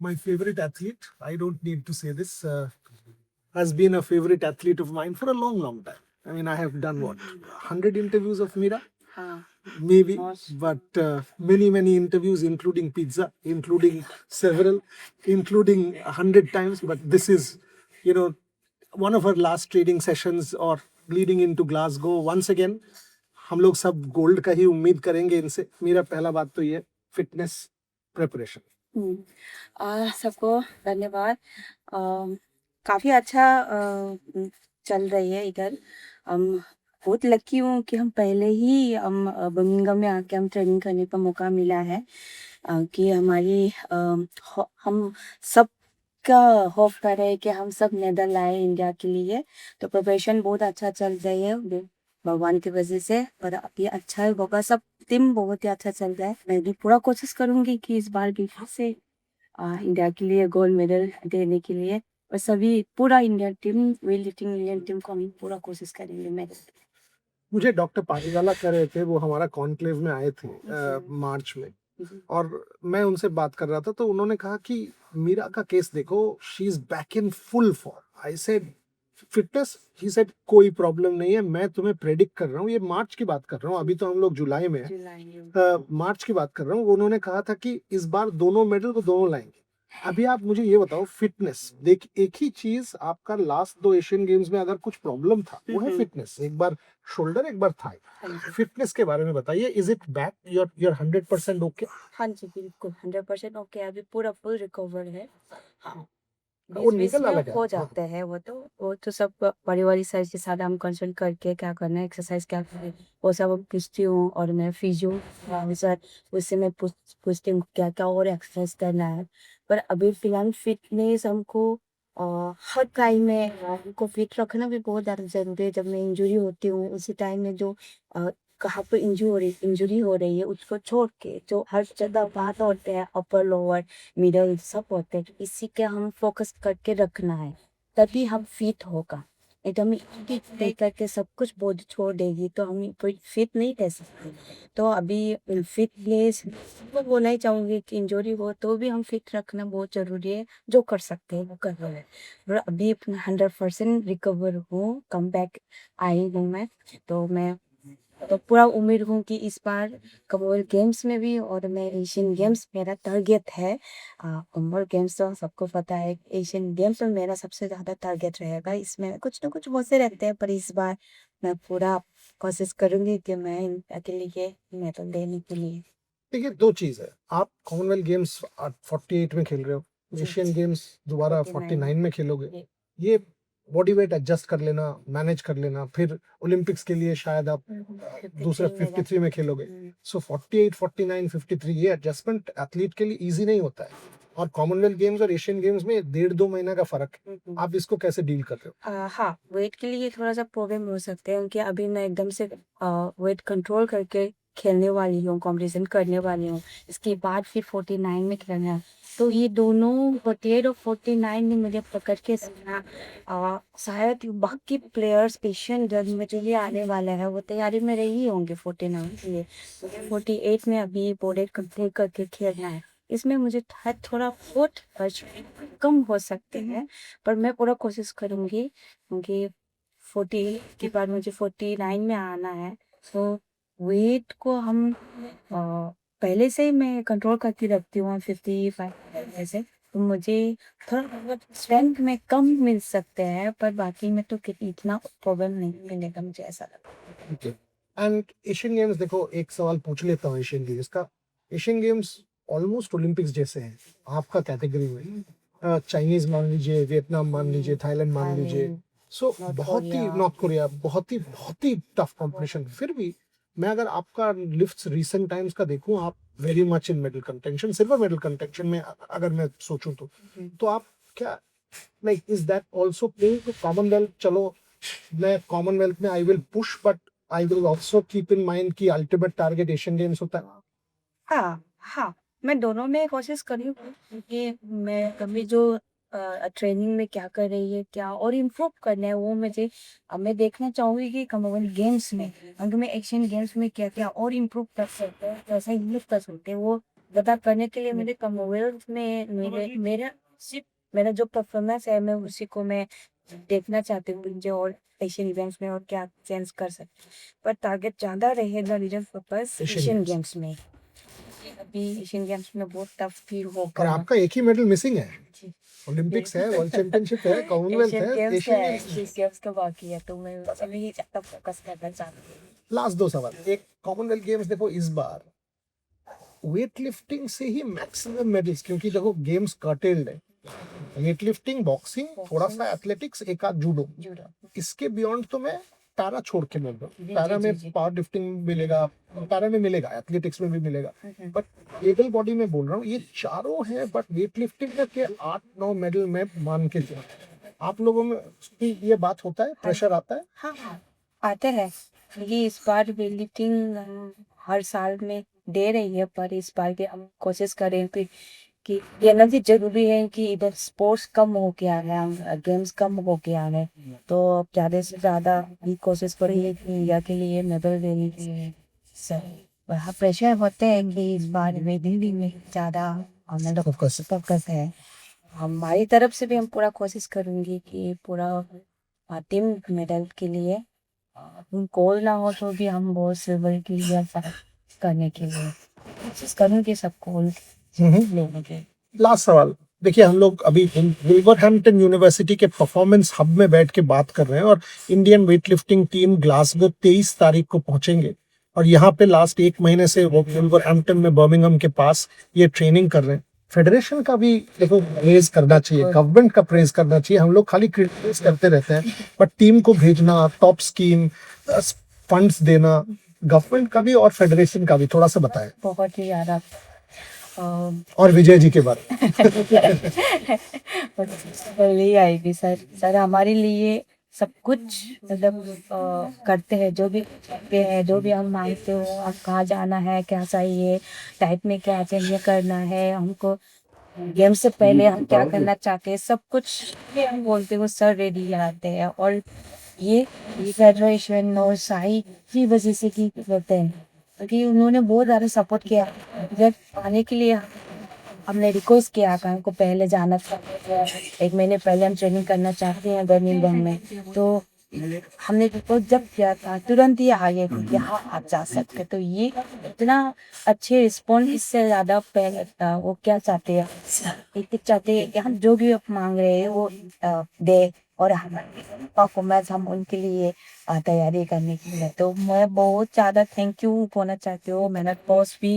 My favorite athlete, I don't need to say this, has been a favorite athlete of mine for a long, long time. I mean, I have done what, 100 interviews of Mira? Maybe, but many, many interviews, including pizza, including several, including 100 times. But this is, you know, one of our last trading sessions or leading into Glasgow. Once again, हम लोग सब gold का ही उम्मीद करेंगे इनसे. मेरा पहला बात तो ये फिटनेस प्रिपरेशन. सबको धन्यवाद. काफ़ी अच्छा चल रही है इधर. बहुत लकी हूँ कि हम पहले ही बर्मिंघम में आके हम ट्रेनिंग करने का मौका मिला है. कि हमारी हम सब का होप कर रहे हैं कि हम सब मेडल लाए इंडिया के लिए. तो प्रिपरेशन बहुत अच्छा चल रही है भगवान की वजह से. पर अभी अच्छा होगा. सब टीम बहुत ही अच्छा चल रहा है. मैं भी पूरा कोशिश करूंगी कि इस बार भी फिर से इंडिया के लिए गोल्ड मेडल देने के लिए. और सभी पूरा Indian team, weight lifting Indian team को हम पूरा कोशिश करेंगे मेडल. मुझे डॉक्टर पारीवाला कह रहे थे, वो हमारा कॉन्क्लेव में आए थे मार्च में, और मैं उनसे बात कर रहा था तो उन्होंने कहा कि मीरा का केस देखो, she is back in full form. I said fitness, he said कोई प्रॉब्लम नहीं है, मैं तुम्हें प्रेडिक्ट कर रहा हूँ. ये मार्च की बात कर रहा हूँ, अभी तो हम लोग जुलाई में हैं. मार्च की बात कर रहा हूँ. उन्होंने कहा था कि इस बार दोनों मेडल को दोनों लाएंगे. अभी आप मुझे ये बताओ, फिटनेस देख, एक ही चीज आपका लास्ट 2 एशियन गेम्स में अगर कुछ प्रॉब्लम था वो है फिटनेस. एक बार शोल्डर, एक बार थाई. फिटनेस के बारे में बताइए, is it back, your 100% okay? हाँ जी, बिल्कुल 100% ओके. अभी पूरा फुल रिकवर है. हाँ, वो 20-20 निकल में अलग है. हो जाते हैं. वो तो सब बड़ी-बड़ी साइज के साथ हम कंसल्ट करके क्या करना है, एक्सरसाइज क्या करना है, वो सब हम पूछती हूँ. और मैं फिजियो सर, उससे मैं पूछती हूँ क्या-क्या और एक्सरसाइज करना है. पर अभी फिलहाल फिटनेस हमको हर टाइम में हमको फिट रखना भी बहुत ज़्यादा ज़रूरी है. जब मैं इंजरी होती हूँ उसी टाइम में जो कहाँ पे इंजरी हो रही है उसको छोड़ के जो हर जगह बात होते हैं, अपर लोअर मिडल सब होते हैं, तो इसी के हम फोकस करके रखना है. तभी हम फिट होगा. एकदम फिट देख करके सब कुछ बॉडी छोड़ देगी तो हम फिट नहीं रह सकते. तो अभी फिटनेस मैं बोलना ही चाहूंगी कि इंजरी हो तो भी हम फिट रखना बहुत जरूरी है. जो कर सकते हैं वो कर रहे हैं. और अभी 100% रिकवर हूँ, कम बैक आई हूँ मैं. तो मैं तो पूरा उम्मीद हूँ कि इस बार कॉमनवेल्थ गेम्स में भी और मैं एशियन गेम्स मेरा टारगेट है. कॉमनवेल्थ गेम्स तो सबको पता है, एशियन गेम्स में मेरा सबसे ज़्यादा टारगेट रहेगा. इसमें कुछ ना कुछ होते रहते हैं पर इस बार मैं पूरा कोशिश करूंगी कि मैं इंडिया के लिए मेडल लेने के लिए. देखिए, दो चीज है. आप कॉमनवेल्थ गेम्स 48 में खेल रहे हो, एशियन गेम्स दोबारा 49 में खेलोगे. ये बॉडी वेट एडजस्ट कर लेना, मैनेज कर लेना, फिर ओलंपिक्स के लिए शायद आप दूसरा 53 में खेलोगे. सो 48, 49, 53, ये एडजस्टमेंट एथलीट के लिए इजी नहीं होता है. और कॉमनवेल्थ गेम्स और एशियन गेम्स में 1.5-2 महीना का फर्क है. आप इसको कैसे डील कर रहे हो? हाँ, वेट के लिए थोड़ा सा प्रॉब्लम हो सकते हैं क्योंकि अभी मैं एकदम से वेट कंट्रोल करके खेलने वाली हूँ, कंपटीशन करने वाली हूँ. इसके बाद फिर 49 में खेलना है. तो ये दोनों 48 और 49 में मुझे पकड़ के रखना. शायद बाकी प्लेयर्स एशियन गेम्स में जो भी आने वाले हैं वो तैयारी में रही होंगे 49 के लिए. मुझे 48 में अभी बॉडी कंट्रोल करके खेलना है. इसमें मुझे थोड़ा बहुत कम हो सकते हैं पर मैं पूरा कोशिश करूंगी क्योंकि 40 के बाद मुझे 49 में आना है. तो वेट को हम पहले से ही मैं कंट्रोल करके रखती हूँ 55 ऐसे. तो मुझे थोड़ा बहुत स्ट्रेंथ में कम मिल सकते हैं पर बाकी में तो इतना प्रॉब्लम नहीं मिलेगा मुझे, ऐसा लगता है. एंड एशियन गेम्स, देखो एक सवाल पूछ लेता हूँ एशियन गेम्स का. एशियन गेम्स ऑलमोस्ट ओलंपिक्स जैसे हैं आपका कैटेगरी में. चाइनीज मान लीजिए, वियतनाम मान लीजिए, थाईलैंड मान लीजिए. सो बहुत ही, नॉर्थ कोरिया, बहुत ही टफ कंपटीशन. फिर भी मैं अगर आपका लिफ्ट्स रीसेंट टाइम्स का देखूं, आप very much in medal contention, silver medal contention में अगर मैं सोचूं तो आप क्या, like is that also playing to Commonwealth? चलो, मैं कॉमनवेल्थ में I will push, but I will also keep in mind कि अल्टीमेट टारगेट एशियन गेम्स होता है. हाँ, हाँ, मैं दोनों में कोशिश कर रही हूँ क्योंकि मैं कभी जो ट्रेनिंग में क्या कर रही है, क्या और इम्प्रूव करना है वो मुझे मैं देखना चाहूँगी कि कॉमनवेल्थ गेम्स में, अगर मैं एशियन गेम्स में क्या-क्या और इम्प्रूव कर सकते हैं, कैसे यूज़ कर सकते हैं वो ज़्यादा करने के लिए मेरे कॉमनवेल्थ में मेरा सिर्फ मेरा जो परफॉर्मेंस है मैं उसी को मैं देखना चाहती हूँ मुझे और एशियन गेम्स में और क्या चेंज कर सकते पर टारगेट ज़्यादा रहेगा reason purpose Asian Asian Games. Games में अभी एशियन गेम्स में बहुत टफ फील और होगा आपका एक ही मेडल मिसिंग है। जी। ओलंपिक्स है, वर्ल्ड चैंपियनशिप है, कॉमनवेल्थ एशियन है, गेम्स एशियन है गेम्स है। एशियन गेम्स का बाकी है तो मैं उसमें ही ज़्यादा फोकस करना चाहती हूँ लास्ट दो सवाल। एक कॉमनवेल्थ गेम्स देखो इस बार वेट लिफ्टिंग से ही मैक्सिमम मेडल्स, क्योंकि देखो गेम्स कर्टेल्ड है। वेट लिफ्टिंग, बॉक्सिंग, थोड़ा सा एथलेटिक्स, एक आध जूडो। जूडो इसके बियॉन्ड तो मैं पैरा छोड़ के बोल रहा जी, हूँ। पैरा जी, में जी, जी। पावर लिफ्टिंग मिलेगा, पैरा में मिलेगा, एथलेटिक्स में भी मिलेगा, हम्म। बट एबल बॉडी में बोल रहा हूँ ये चारों हैं। बट वेट लिफ्टिंग के 8-9 मेडल में मान के चलो। आप लोगों में ये बात होता है, प्रेशर आता है? हाँ हाँ आते हैं ये इस बार वेटलिफ्टिंग हर साल में दे रही है पर इस बार भी हम कोशिश करें कि ये ना भी जरूरी है कि इधर स्पोर्ट्स कम हो गया है गेम्स कम हो गया है तो ज़्यादा से ज़्यादा ये कोशिश करेंगे कि इंडिया के लिए मेडल देने की सर वहाँ प्रेशर होते हैं कि इस बार वेटलिफ्टिंग में ज़्यादा हमें फोकस है हमारी तरफ से भी हम पूरा कोशिश करूंगी कि पूरा टीम मेडल के लिए गोल ना हो तो भी हम वो सिल्वर के लिए करने के लिए कोशिश करूंगी सब गोल लेने के लास्ट सवाल। देखिए हम लोग अभी विल्वरहैम्पटन यूनिवर्सिटी के परफॉर्मेंस हब में बैठ के बात कर रहे हैं और इंडियन वेटलिफ्टिंग टीम ग्लासगो 23 तारीख को पहुंचेंगे और यहाँ पे लास्ट एक महीने से वो विल्वरहैम्पटन में बर्मिंघम के पास ये ट्रेनिंग कर रहे हैं। फेडरेशन का भी देखो प्रेज करना चाहिए, गवर्नमेंट का प्रेज करना चाहिए। हम लोग खाली क्रिटिसाइज करते रहते हैं, बट टीम को भेजना, टॉप स्कीम, फंड्स देना, गवर्नमेंट का भी और फेडरेशन का भी थोड़ा सा बताएं। बहुत ही ज़्यादा और विजय जी के बारे में ले आएगी सर हमारे लिए सब कुछ मतलब करते हैं जो भी करते हैं जो भी हम मांगते हो अब कहाँ जाना है क्या चाहिए टाइप में क्या चाहिए करना है हमको गेम से पहले हम क्या करना चाहते हैं सब कुछ ये हम बोलते हो सर रेडी कराते हैं और ये फेडरेशन और साई की वजह से की करते हैं क्योंकि उन्होंने बहुत ज़्यादा सपोर्ट किया जब आने के लिए हमने रिक्वेस्ट किया कि हमको पहले जाना था एक महीने पहले हम ट्रेनिंग करना चाहते हैं बर्मिंघम में तो हमने रिपोर्ट जब किया था तुरंत ही आगे यहाँ आप जा सकते तो ये इतना अच्छे रिस्पॉन्स इससे ज़्यादा पहले वो क्या चाहते हैं एक चाहते हैं कि हम जो भी आप मांग रहे हैं वो दे और हमारे परफॉर्मेंस हम उनके लिए तैयारी करने के लिए तो मैं बहुत ज़्यादा थैंक यू बोलना चाहती हूँ मेहनत बॉस भी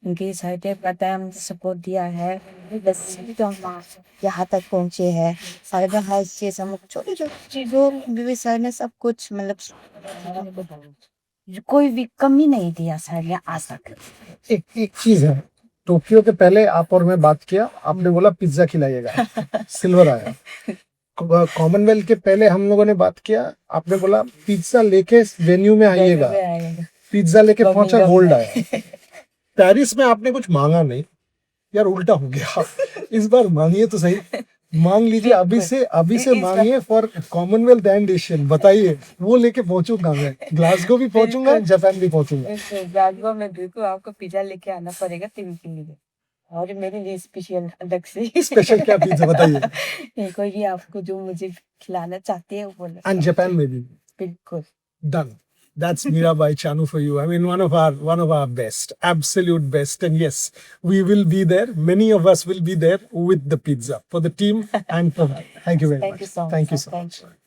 उनकी साइड पता है मुझे सपोर्ट दिया है बस तो हम यहाँ तक पहुँचे हैं सारे हर चीज़ हम छोटी छोटी चीज़ों में भी सर ने सब कुछ मतलब कोई भी कमी नहीं दिया सर ने आज तक एक एक चीज है, टोक्यो के पहले आप और मैं बात किया, आपने बोला पिज्जा खिलाइएगा, सिल्वर आया। कॉमनवेल्थ के पहले हम लोगों ने बात किया, आपने बोला पिज्जा लेके वेन्यू में आइएगा, पिज्जा लेके पहुंचा, गोल्ड आया। पेरिस में आपने कुछ मांगा नहीं यार, उल्टा हो गया। इस बार मांगिए तो सही, मांग लीजिए अभी से मांगिए फॉर कॉमनवेल्थ एंड एशियन। बताइए वो लेके पहुंचूंगा मैं, ग्लासगो भी पहुंचूंगा, जापान भी पहुंचूंगा। ग्लासगो में बिल्कुल आपको पिज्जा लेके आना पड़ेगा टीम के लिए और मेरे लिए स्पेशल अलग से स्पेशल क्या पिज्जा बताइए। कोई भी आपको जो मुझे खिलाना चाहते हैं वो बोलो एंड जापान में भी बिल्कुल done. That's Mirabai Chanu for you. I mean, one of our best, absolute best. And yes, we will be there. Many of us will be there with the pizza for the team and for. Thank you very much. Thank you so much. Thank you so Thank much. you.